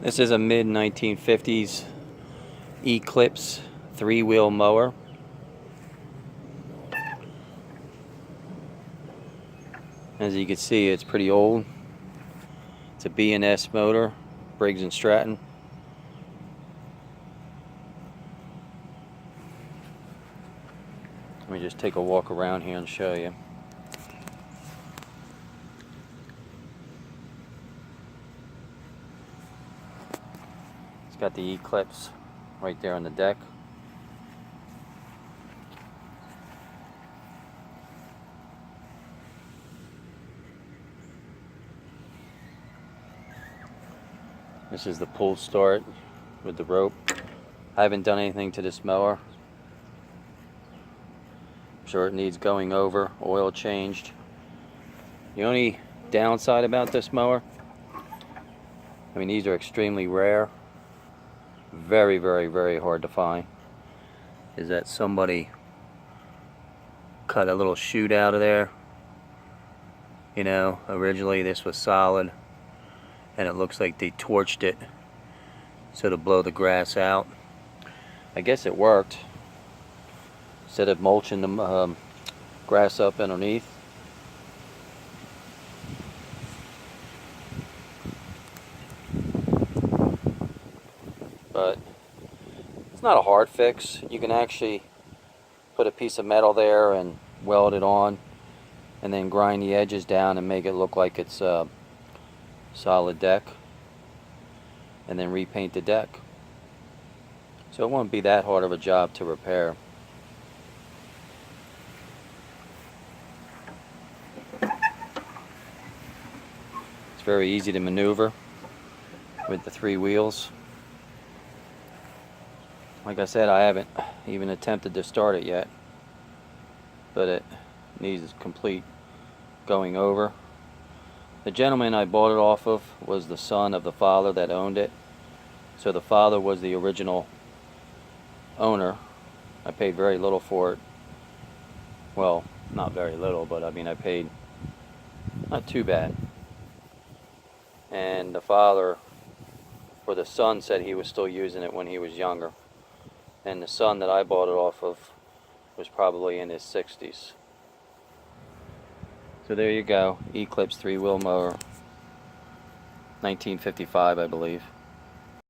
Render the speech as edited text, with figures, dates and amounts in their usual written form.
This is a mid-1950s Eclipse 3-wheel mower. As you can see, it's pretty old. It's a B&S motor, Briggs & Stratton. Let me just take a walk around here and show you. It's got the Eclipse right there on the deck. This is the pull start with the rope. I haven't done anything to this mower. I'm sure it needs going over, oil changed. The only downside about this mower, I mean, these are extremely rare, very, very, very hard to find, is that somebody cut a little chute out of there. You know, originally this was solid, and it looks like they torched it so to blow the grass out. I guess it worked. Instead of mulching the grass up underneath. But it's not a hard fix. You can actually put a piece of metal there and weld it on, and then grind the edges down and make it look like it's a solid deck, and then repaint the deck. So it won't be that hard of a job to repair. It's very easy to maneuver with the 3 wheels. Like I said, I haven't even attempted to start it yet, but it needs complete going over. The gentleman I bought it off of was the son of the father that owned it. So the father was the original owner. I paid very little for it. Well, not very little, but I mean, I paid not too bad. And the father, or the son, said he was still using it when he was younger. And the son that I bought it off of was probably in his 60s. So there you go, Eclipse 3-wheel mower, 1955, I believe.